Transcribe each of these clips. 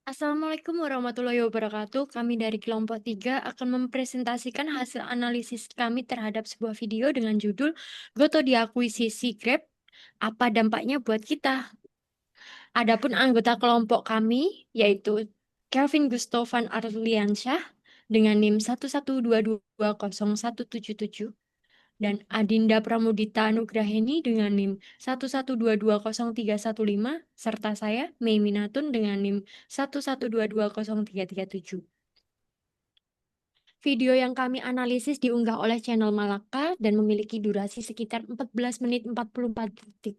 Assalamualaikum warahmatullahi wabarakatuh. Kami dari kelompok 3 akan mempresentasikan hasil analisis kami terhadap sebuah video dengan judul Goto diakuisisi Grab, apa dampaknya buat kita? Adapun anggota kelompok kami yaitu Kelvin Gustovan Arliansyah dengan NIM 112201777 dan Adinda Pramudita Nugraheni dengan NIM 112200315 serta saya Mei Minatun dengan NIM 112203337. Video yang kami analisis diunggah oleh channel Malaka dan memiliki durasi sekitar 14 menit 44 detik.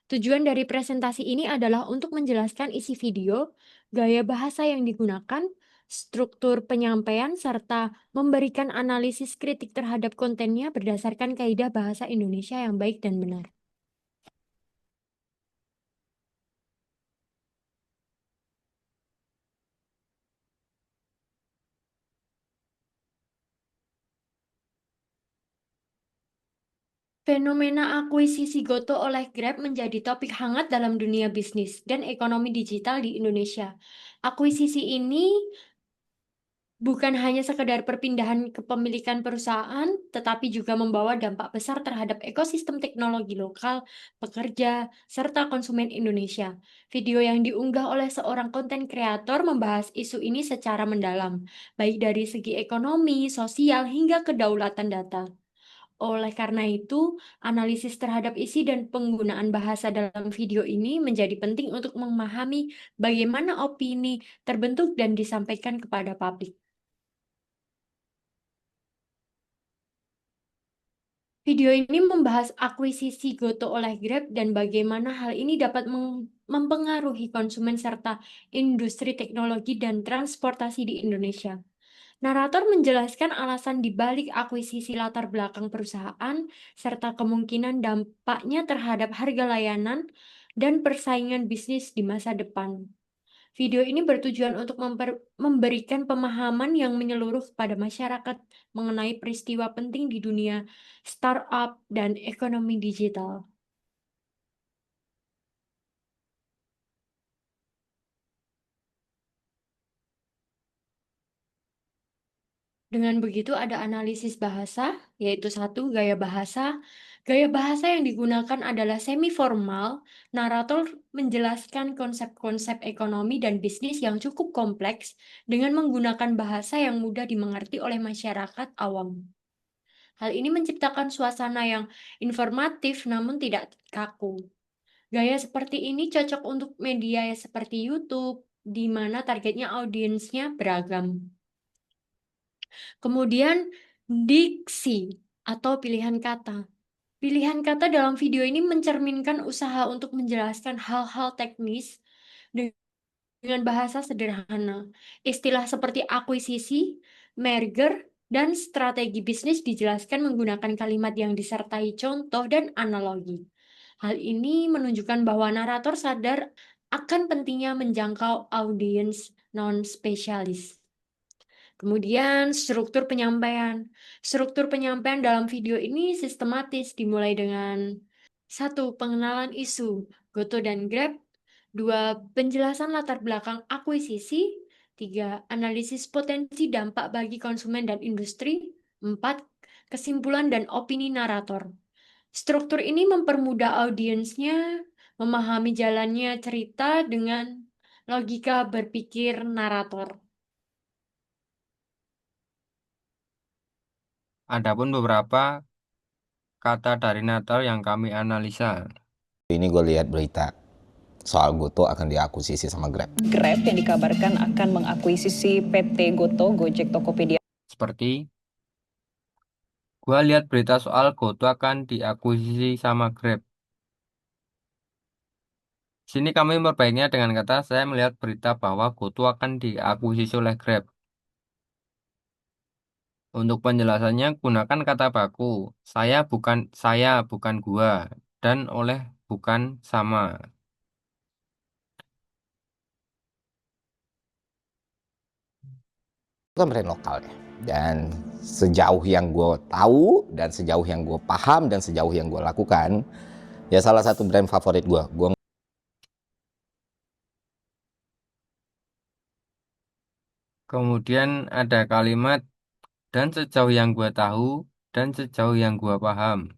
Tujuan dari presentasi ini adalah untuk menjelaskan isi video, gaya bahasa yang digunakan, struktur penyampaian, serta memberikan analisis kritik terhadap kontennya berdasarkan kaidah bahasa Indonesia yang baik dan benar. Fenomena akuisisi Goto oleh Grab menjadi topik hangat dalam dunia bisnis dan ekonomi digital di Indonesia. Akuisisi ini bukan hanya sekedar perpindahan kepemilikan perusahaan, tetapi juga membawa dampak besar terhadap ekosistem teknologi lokal, pekerja, serta konsumen Indonesia. Video yang diunggah oleh seorang konten kreator membahas isu ini secara mendalam, baik dari segi ekonomi, sosial, hingga kedaulatan data. Oleh karena itu, analisis terhadap isi dan penggunaan bahasa dalam video ini menjadi penting untuk memahami bagaimana opini terbentuk dan disampaikan kepada publik. Video ini membahas akuisisi Goto oleh Grab dan bagaimana hal ini dapat mempengaruhi konsumen serta industri teknologi dan transportasi di Indonesia. Narator menjelaskan alasan dibalik akuisisi latar belakang perusahaan serta kemungkinan dampaknya terhadap harga layanan dan persaingan bisnis di masa depan. Video ini bertujuan untuk memberikan pemahaman yang menyeluruh kepada masyarakat mengenai peristiwa penting di dunia startup dan ekonomi digital. Dengan begitu ada analisis bahasa, yaitu satu, gaya bahasa. Gaya bahasa yang digunakan adalah semi-formal. Narator menjelaskan konsep-konsep ekonomi dan bisnis yang cukup kompleks dengan menggunakan bahasa yang mudah dimengerti oleh masyarakat awam. Hal ini menciptakan suasana yang informatif namun tidak kaku. Gaya seperti ini cocok untuk media seperti YouTube, di mana targetnya audiensnya beragam. Kemudian diksi atau pilihan kata. Pilihan kata dalam video ini mencerminkan usaha untuk menjelaskan hal-hal teknis dengan bahasa sederhana. Istilah seperti akuisisi, merger, dan strategi bisnis dijelaskan menggunakan kalimat yang disertai contoh dan analogi. Hal ini menunjukkan bahwa narator sadar akan pentingnya menjangkau audiens non-spesialis. Kemudian struktur penyampaian. Struktur penyampaian dalam video ini sistematis dimulai dengan satu, pengenalan isu Goto dan Grab, dua, penjelasan latar belakang akuisisi, tiga, analisis potensi dampak bagi konsumen dan industri, empat, kesimpulan dan opini narator. Struktur ini mempermudah audiensnya memahami jalannya cerita dengan logika berpikir narator. Adapun beberapa kata dari Natal yang kami analisa. Ini gue lihat berita soal Goto akan diakuisisi sama Grab. Grab yang dikabarkan akan mengakuisisi PT Goto, Gojek, Tokopedia. Seperti gua lihat berita soal Goto akan diakuisisi sama Grab. Sini kami memperbaikinya dengan kata saya melihat berita bahwa Goto akan diakuisisi oleh Grab. Untuk penjelasannya gunakan kata baku. Saya bukan gua dan oleh bukan sama. Itu kan brand lokal ya. Dan sejauh yang gue tahu dan sejauh yang gue paham dan sejauh yang gue lakukan, ya salah satu brand favorit gue Kemudian ada kalimat dan sejauh yang gua tahu dan sejauh yang gua paham.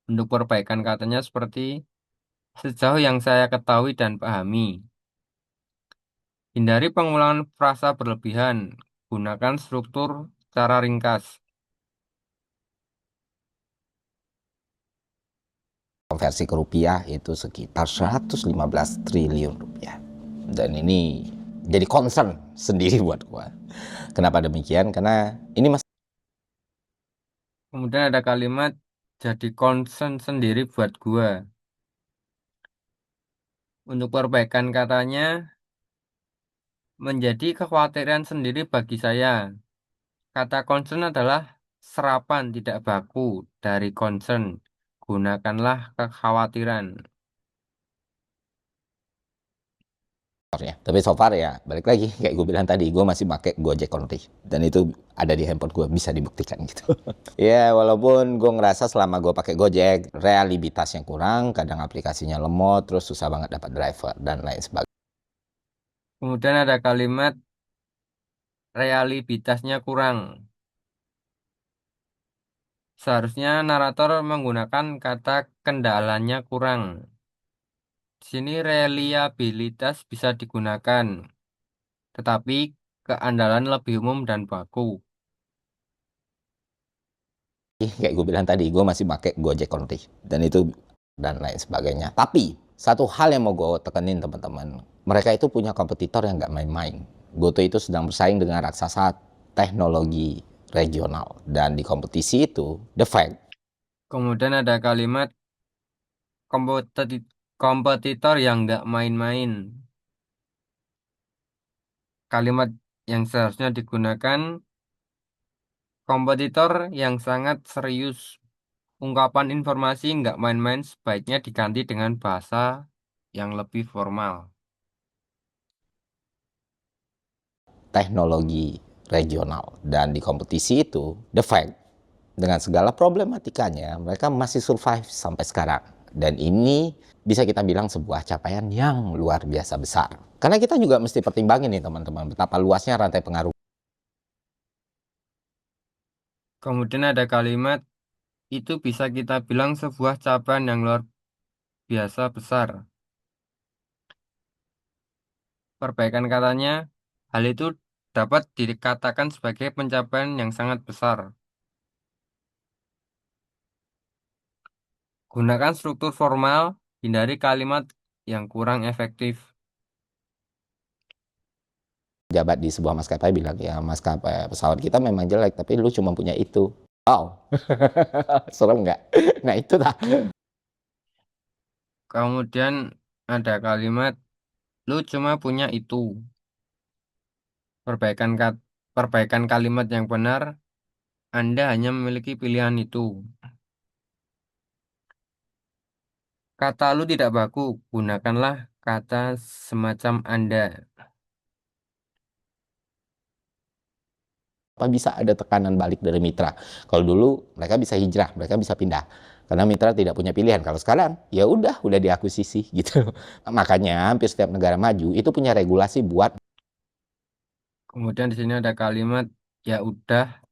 Untuk perbaikan katanya seperti sejauh yang saya ketahui dan pahami. Hindari pengulangan frasa berlebihan. Gunakan struktur secara ringkas. Konversi ke rupiah itu sekitar 115 triliun rupiah. Dan ini jadi concern sendiri buat gua. Kenapa demikian? Karena ini masih Kemudian ada kalimat jadi concern sendiri buat gua. Untuk perbaikan katanya menjadi kekhawatiran sendiri bagi saya. Kata concern adalah serapan tidak baku dari concern. Gunakanlah kekhawatiran. ya. Tapi so far ya balik lagi kayak gue bilang tadi, gue masih pakai Gojek Only dan itu ada di handphone gue, bisa dibuktikan gitu. Ya walaupun gue ngerasa selama gue pakai Gojek reliabilitasnya kurang, kadang aplikasinya lemot, terus susah banget dapat driver dan lain sebagainya. Kemudian ada kalimat realitasnya kurang. Seharusnya narator menggunakan kata kendalanya kurang. Di sini reliabilitas bisa digunakan, tetapi keandalan lebih umum dan baku. Kayak gue bilang tadi, gue masih pakai Gojek Only dan itu dan lain sebagainya. Tapi satu hal yang mau gue tekenin teman-teman, mereka itu punya kompetitor yang nggak main-main. GoTo itu sedang bersaing dengan raksasa teknologi regional, dan di kompetisi itu the fact Kemudian ada kalimat kompetitor yang nggak main-main. Kalimat yang seharusnya digunakan kompetitor yang sangat serius. Ungkapan informasi nggak main-main sebaiknya diganti dengan bahasa yang lebih formal. teknologi regional, dan di kompetisi itu the fact dengan segala problematikanya mereka masih survive sampai sekarang, dan ini bisa kita bilang sebuah capaian yang luar biasa besar, karena kita juga mesti pertimbangin nih teman-teman betapa luasnya rantai pengaruh. Kemudian ada kalimat itu bisa kita bilang sebuah capaian yang luar biasa besar. Perbaikan katanya, hal itu dapat dikatakan sebagai pencapaian yang sangat besar. Gunakan struktur formal, hindari kalimat yang kurang efektif. Jabat di sebuah maskapai bilang, ya maskapai pesawat kita memang jelek tapi lu cuma punya itu. Wow. Serem nggak? Nah itu dah. Kemudian ada kalimat, lu cuma punya itu. Perbaikan kalimat yang benar, Anda hanya memiliki pilihan itu. Kata lu tidak baku, gunakanlah kata semacam Anda. Apa bisa ada tekanan balik dari mitra? Kalau dulu mereka bisa hijrah, mereka bisa pindah karena mitra tidak punya pilihan. Kalau sekarang ya udah diakuisisi gitu. Makanya hampir setiap negara maju itu punya regulasi buat Kemudian di sini ada kalimat, ya udah,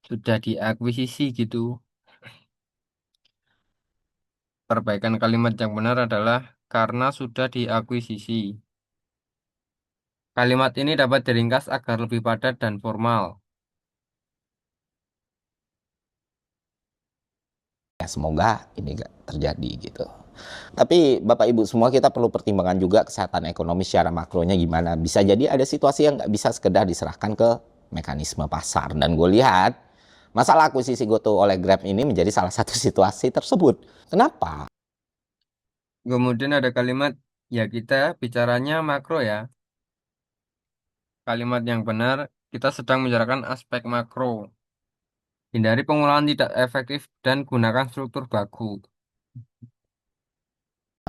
sudah diakuisisi gitu. Perbaikan kalimat yang benar adalah karena sudah diakuisisi. Kalimat ini dapat diringkas agar lebih padat dan formal. ya, semoga ini nggak terjadi gitu. Tapi Bapak Ibu semua, kita perlu pertimbangan juga kesehatan ekonomi secara makronya gimana. Bisa jadi ada situasi yang nggak bisa sekedar diserahkan ke mekanisme pasar. Dan gue lihat masalah akuisisi GoTo oleh Grab ini menjadi salah satu situasi tersebut. Kenapa? Kemudian ada kalimat, ya kita bicaranya makro ya. Kalimat yang benar, kita sedang membicarakan aspek makro. Hindari pengulangan tidak efektif dan gunakan struktur baku.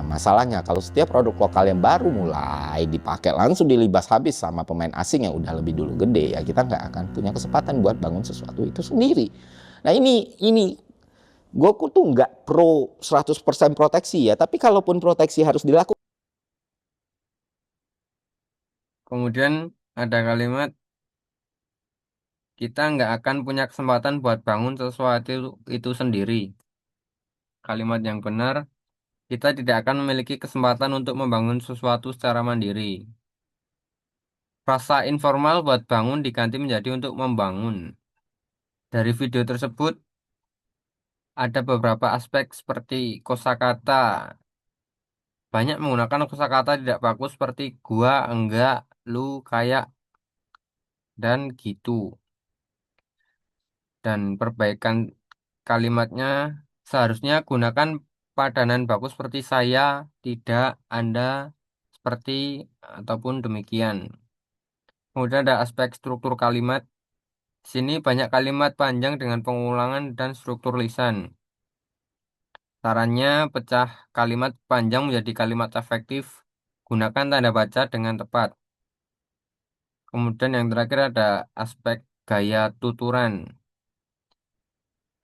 Masalahnya kalau setiap produk lokal yang baru mulai dipakai langsung dilibas habis sama pemain asing yang udah lebih dulu gede, ya kita nggak akan punya kesempatan buat bangun sesuatu itu sendiri. Nah ini gue tuh nggak pro 100% proteksi ya, tapi kalaupun proteksi harus dilakukan. Kemudian ada kalimat, kita nggak akan punya kesempatan buat bangun sesuatu itu sendiri. Kalimat yang benar, kita tidak akan memiliki kesempatan untuk membangun sesuatu secara mandiri. Rasa informal buat bangun diganti menjadi untuk membangun. Dari video tersebut, ada beberapa aspek seperti kosakata. Banyak menggunakan kosakata tidak baku seperti gua, enggak, lu, kayak, dan gitu. Dan perbaikan kalimatnya seharusnya gunakan padanan baku seperti saya, tidak, Anda, seperti, ataupun demikian. Kemudian ada aspek struktur kalimat. Sini banyak kalimat panjang dengan pengulangan dan struktur lisan. Sarannya pecah kalimat panjang menjadi kalimat efektif. Gunakan tanda baca dengan tepat. Kemudian yang terakhir ada aspek gaya tuturan.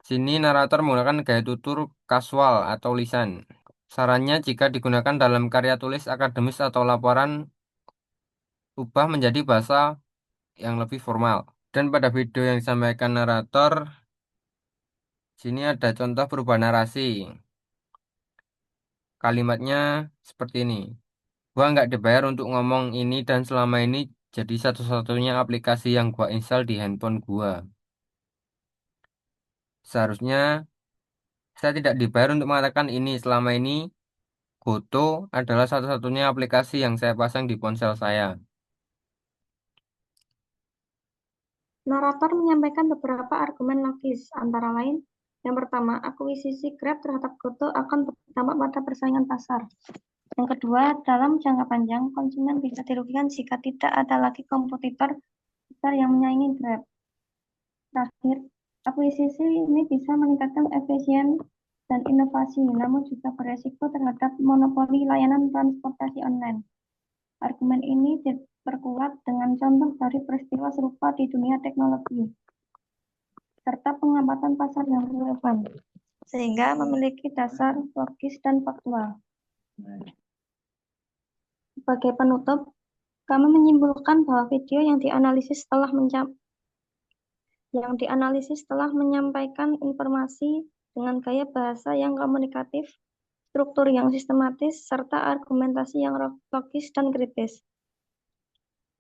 Sini narator menggunakan gaya tutur kasual atau lisan. Sarannya jika digunakan dalam karya tulis akademis atau laporan, ubah menjadi bahasa yang lebih formal. Dan pada video yang disampaikan narator, sini ada contoh perubahan narasi. Kalimatnya seperti ini. Gua nggak dibayar untuk ngomong ini dan selama ini jadi satu-satunya aplikasi yang gua install di handphone gua. Seharusnya saya tidak dibayar untuk mengatakan ini. Selama ini Goto adalah satu-satunya aplikasi yang saya pasang di ponsel saya. Narator menyampaikan beberapa argumen logis, antara lain, yang pertama, akuisisi Grab terhadap Goto akan berdampak pada persaingan pasar. Yang kedua, dalam jangka panjang, konsumen bisa dirugikan jika tidak ada lagi kompetitor besar yang menyaingi Grab. Terakhir, akuisisi ini bisa meningkatkan efisien dan inovasi, namun juga beresiko terhadap monopoli layanan transportasi online. Argumen ini diperkuat dengan contoh dari peristiwa serupa di dunia teknologi, serta pengamatan pasar yang relevan, sehingga memiliki dasar logis dan faktual. Sebagai penutup, kami menyimpulkan bahwa video yang dianalisis telah menyampaikan informasi dengan gaya bahasa yang komunikatif, struktur yang sistematis, serta argumentasi yang logis dan kritis.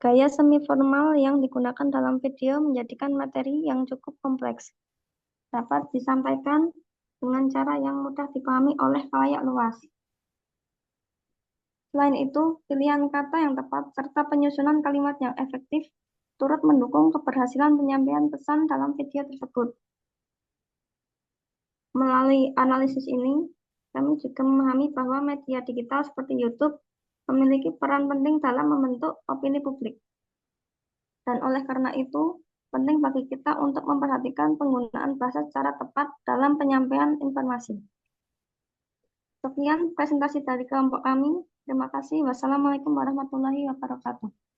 Gaya semi formal yang digunakan dalam video menjadikan materi yang cukup kompleks dapat disampaikan dengan cara yang mudah dipahami oleh khalayak luas. Selain itu, pilihan kata yang tepat serta penyusunan kalimat yang efektif turut mendukung keberhasilan penyampaian pesan dalam video tersebut. Melalui analisis ini, kami juga memahami bahwa media digital seperti YouTube memiliki peran penting dalam membentuk opini publik. Dan oleh karena itu, penting bagi kita untuk memperhatikan penggunaan bahasa secara tepat dalam penyampaian informasi. Sekian presentasi dari kelompok kami. Terima kasih. Wassalamualaikum warahmatullahi wabarakatuh.